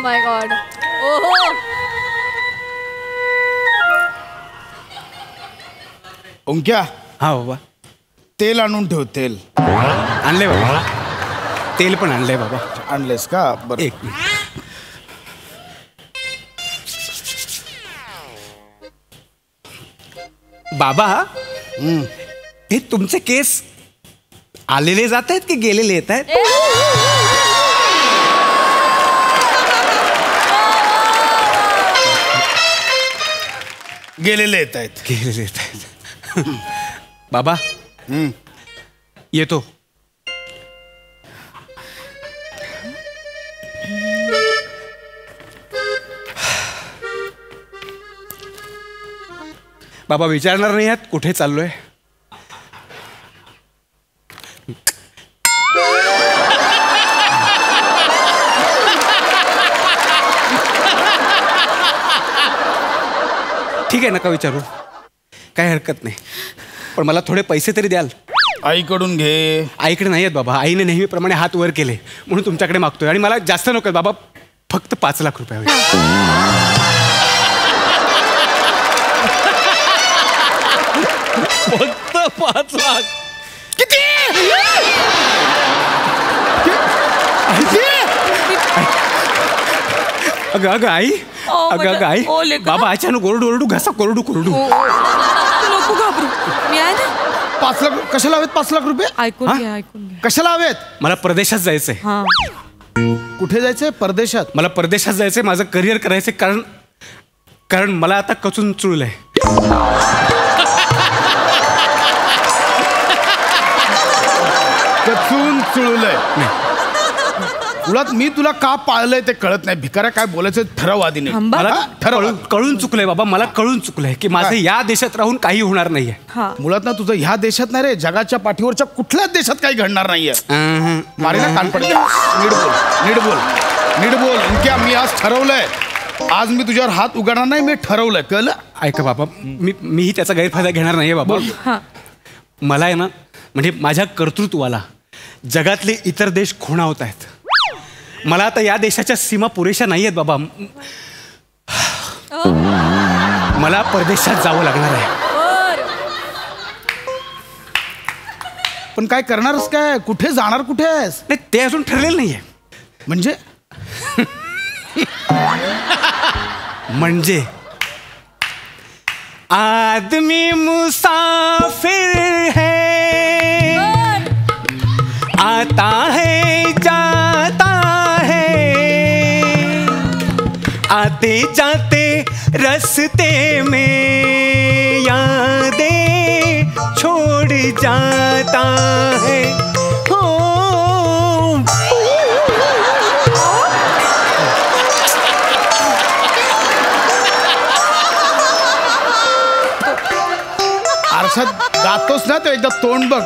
माय God. ओहो. ओंक्या. हा बाबा. तेल आणून ठेव. तेल आणले बाबा. तेल पण आणलंय बाबा. आणलेस का? बरं. एक मिनिट. बाबा हे तुमचे केस आलेले जात आहेत की गेलेले येत आहेत? गेलेले येत आहेत. गेलेले येत आहेत. बाबा येतो. बाबा विचारणार नाही आहात कुठे चाललोय? ठीक आहे नका विचारू, काही हरकत नाही. पण मला थोडे पैसे तरी द्याल? आईकडून घे. आईकडे नाही आहेत बाबा. आईने नेहमीप्रमाणे हात वर केले म्हणून तुमच्याकडे मागतोय. आणि मला जास्त नको बाबा, फक्त 5 लाख रुपये हवे. फक्त 5 लाख. किती? अगं अगं आई. अगं आई. बाबा अचानक ओरडू ओरडू घसा कोरडू कोरडू. नको घाबरू, मी आहे ना. 5 लाख कशाला हवेत? 5 लाख रुपये ऐकून घ्या, ऐकून घ्या. कशाला हवेत? मला परदेशात जायचंय. कुठे जायचंय? परदेशात. मला परदेशात जायचंय, माझं करिअर करायचंय. कारण मला आता कचून चुळलंय. कचून चुळलंय. मुळात मी तुला का पाळलंय ते कळत नाही. भिकाऱ्या काय बोलायचं ठरव आधी. मला कळून चुकलंय बाबा. मला कळून चुकलंय की माझं या देशात राहून काही होणार नाहीये. मुळात ना तुझं ह्या देशात नाही रे, जगाच्या पाठीवरच्या कुठल्याच देशात काही घडणार नाहीये. मारे ना कान पडते. नीट बोल, नीट बोल, नीट बोल. ओंक्या मी आज ठरवलंय, आज मी तुझ्यावर हात उघडणार नाही. मी ठरवलंय, कळलं? ऐका बाबा, मीही त्याचा गैरफायदा घेणार नाहीये बाबा. मला आहे ना, म्हणजे माझ्या कर्तृत्वाला जगातले इतर देश खुणावत आहेत. मला आता या देशाच्या सीमा पुरेशा नाही आहेत बाबा. मला परदेशात जावं लागणार आहे. पण काय करणारच काय? कुठे जाणार? कुठे आहेस? नाही ते अजून ठरलेलं नाहीये. म्हणजे म्हणजे आदमी मुसाफिर है, आता है जाता है, आते जाते रस्ते में यादें छोड़ जाता है. हो आरशात गातोस ना, तो एकदा तोंड बघ.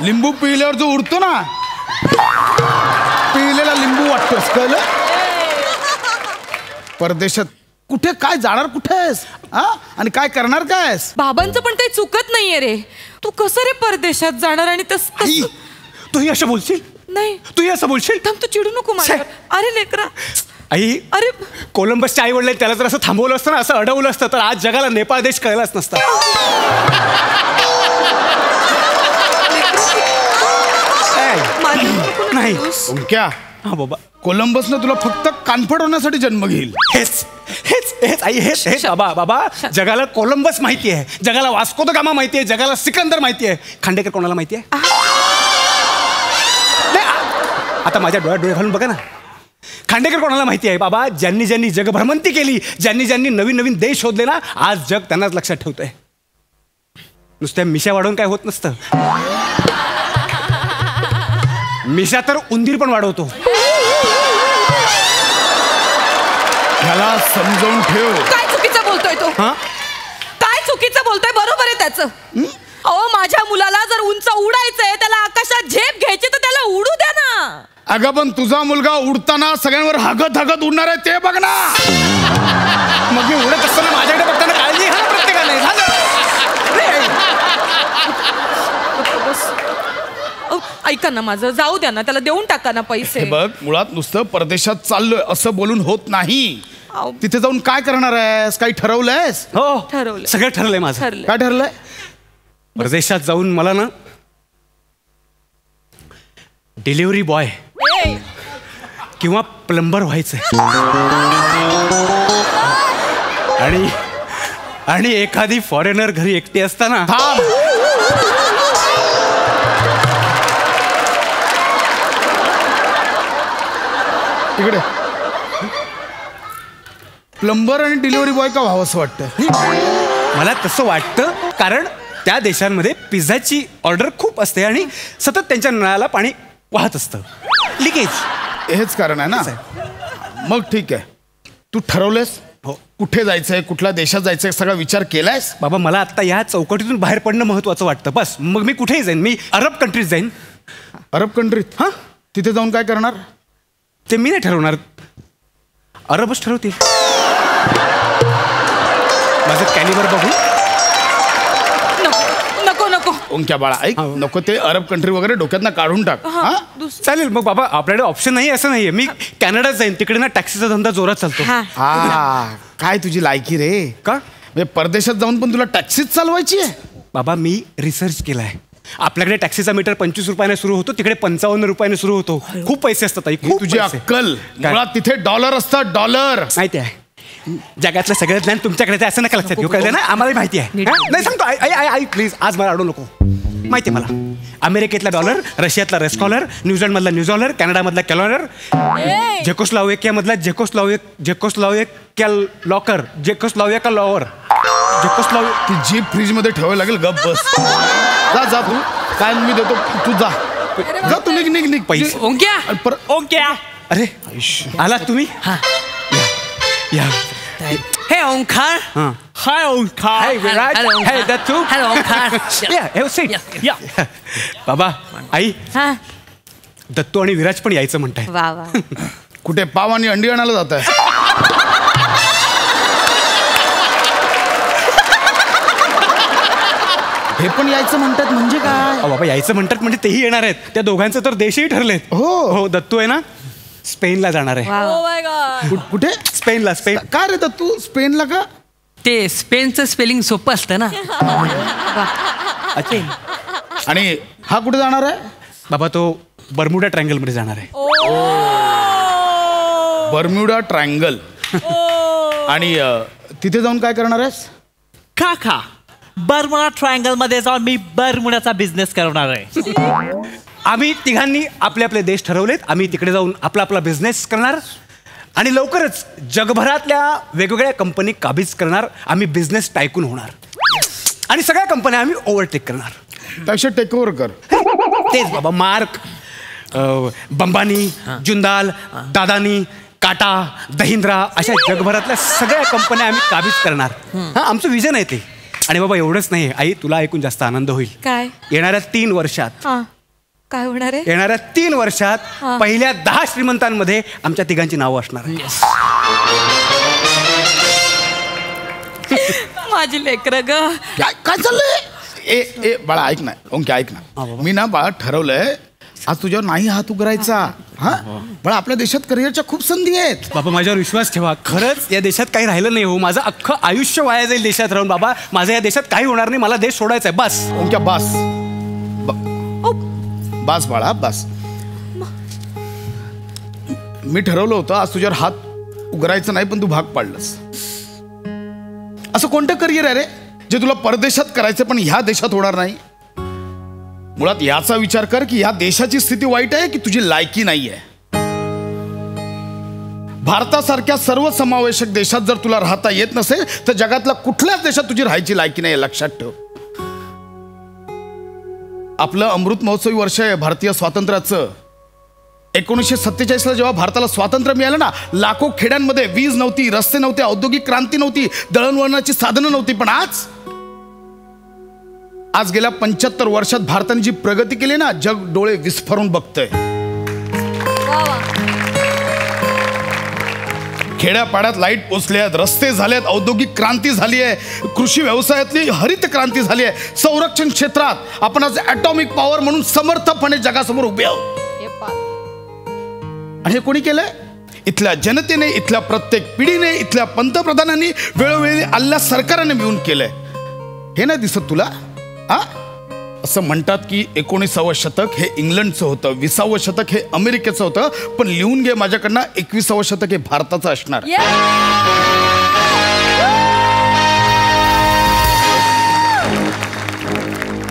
लिंबू पिल्यावर जो उडतो ना, पिलेला लिंबू वाटतोस, कळलं? परदेशात कुठे काय जाणार? कुठे आहेस? आणि काय करणार? काय आहेस? बाबांचं पण काही चुकत नाहीये रे. तू कसं रे परदेशात जाणार? आणि तूही असं बोलशील? नाही, तूही असं बोलशील? थांब, तू चिडू नको माझ्यावर. अरे लेकरा, आई, अरे कोलंबसच्या आई वडील त्याला जर असं थांबवलं असतं ना, असं अडवलं असतं, तर आज जगाला नेपाळ देश कळलाच नसता. नाही क्या? हा बाबा, कोलंबसनं तुला फक्त कानफड होण्यासाठी जन्म घेईल. हेच हेच हेच आई, हेच हेच बाबा. बाबा जगाला कोलंबस माहिती आहे, जगाला वास्को द गामा माहिती आहे, जगाला सिकंदर माहिती आहे. खांडेकर कोणाला माहिती आहे? आता माझ्या डोळ्यात डोळे घालून बघा ना. खांडेकर कोणाला माहिती आहे बाबा? ज्यांनी ज्यांनी जगभ्रमंती केली, ज्यांनी ज्यांनी नवीन नवीन देश शोधले ना, आज जग त्यांनाच लक्षात ठेवतंय. नुसत्या मिशा वाढवून काय होत नसतं. मिशा तर उंदीर पण वाढवतो. ह्याला समजावून ठेव. काय चुकीचं बोलतोय तो? काय चुकीचं बोलतोय? बरोबर आहे त्याचं. अहो, माझ्या मुलाला जर उंच उडायचंय, त्याला आकाशात झेप घ्यायची, तर त्याला उडू द्या ना. अगं पण तुझा मुलगा उडताना सगळ्यांवर हगत हगत उडणार आहे, ते बघ ना. मग मी उडत असताना माझ्याकडे बघताना काळजी घ्या प्रत्येकाने. ऐका ना माझं, जाऊ द्या ना, त्याला देऊन टाका ना पैसे. हे बघ, मुळात नुसतं परदेशात चाललोय असं बोलून होत नाही. अहो. तिथे जाऊन काय करणार आहेस? काही ठरवलंयस? हो ठरवलंय. सगळं ठरलंय माझं. ठरलं. काय ठरलंय? परदेशात जाऊन मला ना डिलिव्हरी बॉय किंवा प्लंबर व्हायचंय. आणि एखादी फॉरेनर घरी एकटी असताना थांब. इकडे. प्लंबर आणि डिलिव्हरी बॉय का व्हावं असं वाटतं? मला तसं वाटतं कारण त्या देशांमध्ये पिझ्झाची ऑर्डर खूप असते आणि सतत त्यांच्या नळाला पाणी वाहत असतं. लिकेज. हेच कारण आहे ना. मग ठीक आहे, तू ठरवलंयस? हो. कुठे जायचंय, कुठल्या देशात जायचंय, सगळा विचार केलायस? बाबा मला आता या चौकटीतून बाहेर पडणं महत्वाचं वाटतं. बस मग मी कुठेही जाईन. मी अरब कंट्रीत जाईन. अरब कंट्रीत? हां. तिथे जाऊन काय करणार? ते मी नाही ठरवणार, अरबच ठरवतील. माझं कॅलिबर बघू. नको नको. ओंक्या बाळा ऐक, नको ते अरब कंट्री वगैरे डोक्यातनं काढून टाक. हा? चालेल मग बाबा, आपल्याकडे ऑप्शन नाही असं नाहीये. मी कॅनडात जाईन, तिकडे ना टॅक्सीचा धंदा जोरात चालतो. हा, काय तुझी लायकी रे? का? म्हणजे परदेशात जाऊन पण तुला टॅक्सीच चालवायची आहे? बाबा मी रिसर्च केलाय. आपल्याकडे टॅक्सीचा मीटर 25 रुपयाने सुरू होतो, तिकडे 55 रुपयाने सुरू होतो. खूप पैसे असतात ताई, खूप तुझी पैसे. अक्कल. काय? मुळात तिथे डॉलर असतात, डॉलर. माहिती आहे, जगातलं सगळं ज्ञान तुमच्याकडे आहे, असं नका लक्षात घेऊ. कळलं ना? आम्हाला माहिती आहे. हा? नाही सांगतो, आई प्लीज आज मला अडवू नको. माहिती आहे मला. अमेरिकेतला डॉलर, रशियातला रेस्कॉलर, न्यूझीलंडमधला न्यूझॉलर, कॅनडामधला कॅलॉलर, झेकोस्लोवाकियामधला झेकोस्लोवाकिया लॉकर, झेकोस्लोवाकिया लॉवर, ती जीप फ्रीज मध्ये ठेवावी लागेल. गप बस. जा जा तू. काय मी देतो, तू जा. जा तू, निघ निघ निघ. पैसे. ओंक्या. अरे आलात तुम्ही? या. Hey, Onkar. हां. Hi, Onkar. Hey, Viraj. Hello, Onkar. Hey, that's you. Hello, Onkar. Have a seat. Yeah. बाबा, आई, हा. दत्तू आणि विराज पण यायचं म्हणताय. वा वा. कुठे पाव आणि अंडी आणायला जात आहे? हे पण यायचं म्हणतात म्हणजे काय? बाबा यायचं म्हणतात म्हणजे तेही येणार आहेत. त्या दोघांचं तर देशही ठरलेत. हो. दत्तू आहे ना स्पेनला जाणार आहे. Oh my God. कुठे? स्पेन. काय रे तू स्पेनला का? ते स्पेनचं स्पेलिंग सोपं असतं ना. आणि हा कुठे जाणार आहे? बाबा तो बर्मुडा ट्रायंगल मध्ये जाणार आहे. Bermuda triangle. आणि तिथे जाऊन काय करणार आहेस? काका, बर्मुडा ट्रायंगल मध्ये जाऊन मी बर्मुडाचा बिझनेस करणार आहे. आम्ही तिघांनी आपले आपले देश ठरवलेत. आम्ही तिकडे जाऊन आपला आपला बिझनेस करणार आणि लवकरच जगभरातल्या वेगवेगळ्या कंपनी काबीज करणार. आम्ही बिझनेस टायकून होणार आणि सगळ्या कंपन्या आम्ही ओव्हरटेक करणार. त्यापेक्षा टेक ओव्हर कर. तेच बाबा. मार्क, बंबानी, जुंदाल, दादानी, टाटा, दहिंद्रा अशा जगभरातल्या सगळ्या कंपन्या आम्ही काबीज करणार. हा आमचं विजन आहे ते. आणि बाबा एवढंच नाही आई, तुला ऐकून जास्त आनंद होईल. काय? येणाऱ्या 3 वर्षात हा. काय होणार आहे? येणाऱ्या 3 वर्षात पहिल्या 10 श्रीमंतांमध्ये आमच्या तिघांची नावं असणार. माझी लेकरं ग. काय चाललंय? ए बाळा ऐक ना, ओंके ऐक ना. मी ना बाळा ठरवलंय आज तुझ्यावर नाही हात उघडायचा. हा बाळा, आपल्या देशात करिअरच्या खूप संधी आहेत. बाबा माझ्यावर विश्वास ठेवा. खरंच या देशात काही राहिलं नाही हो. माझं अख्खं आयुष्य वाया जाईल देशात राहून. बाबा माझं या देशात काही होणार नाही. मला देश सोडायचा आहे बस. ओंक्या बस. बस बाळा बस. मी ठरवलं होतं आज तुझ्यावर हात उघडायचं नाही, पण तू भाग पाडलंस. असं कोणतं करिअर आहे रे जे तुला परदेशात करायचं पण ह्या देशात होणार नाही? मुळात याचा विचार कर की ह्या देशाची स्थिती वाईट आहे की तुझी लायकी नाहीये. भारतासारख्या सर्वसमावेशक देशात जर तुला राहता येत नसेल तर जगातल्या कुठल्याच देशात तुझी राहायची लायकी नाही, लक्षात ठेव. आपलं अमृत महोत्सवी वर्ष आहे भारतीय स्वातंत्र्याचं. 1947ला जेव्हा भारताला स्वातंत्र्य मिळालं ना, लाखो खेड्यांमध्ये वीज नव्हती, रस्ते नव्हते, औद्योगिक क्रांती नव्हती, दळणवळणाची साधनं नव्हती. पण आज गेल्या 75 वर्षात भारताने जी प्रगती केली ना, जग डोळे विस्फारून बघतंय. खेड्यापाड्यात लाईट पोचले आहेत, रस्ते झाले आहेत, औद्योगिक क्रांती झाली आहे, कृषी व्यवसायातली हरित क्रांती झाली आहे, संरक्षण क्षेत्रात आपण आज ॲटॉमिक पॉवर म्हणून समर्थपणे जगासमोर उभे आहोत. आणि हे कोणी केलंय? इथल्या जनतेने, इथल्या प्रत्येक पिढीने, इथल्या पंतप्रधानांनी, वेळोवेळी आलेल्या सरकारने मिळून केलंय. हे नाही दिसत तुला? हा, असं म्हणतात की 19वे शतक हे इंग्लंडचं होतं, 20वे शतक हे अमेरिकेचं होतं, पण लिहून घे माझ्याकडनं 21वे शतक हे भारताचं असणार.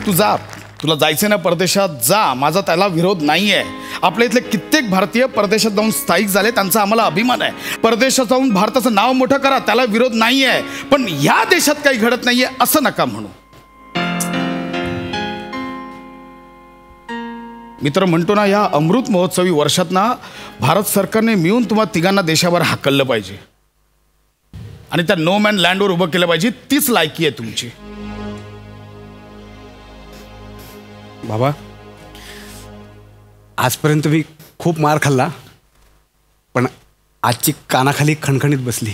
तू जा, तुला जायचं ना परदेशात, जा, माझा त्याला विरोध नाहीये. आपल्या इथले कित्येक भारतीय परदेशात जाऊन स्थायिक झाले, त्यांचा आम्हाला अभिमान आहे. परदेशात जाऊन भारताचं नाव मोठं करा, त्याला विरोध नाहीये. पण या देशात काही घडत नाहीये असं नका म्हणू. मी तर म्हणतो ना, या अमृत महोत्सवी वर्षात ना भारत सरकारने मिळून तुम्हा तिघांना देशावर हाकललं पाहिजे आणि त्या नो मॅन लँडवर उभं केलं पाहिजे. तीच लायकी आहे तुमची. बाबा, आजपर्यंत मी खूप मार खाल्ला, पण आजची कानाखाली खणखणीत बसली.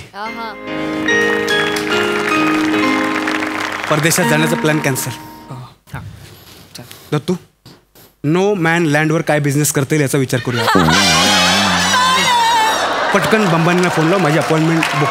परदेशात जाण्याचा plan cancel. Dattu, no man लँडवर काय बिझनेस करता येईल याचा विचार करूया. पटकन बंबानीला फोन लाव, माझी अपॉइंटमेंट बुक.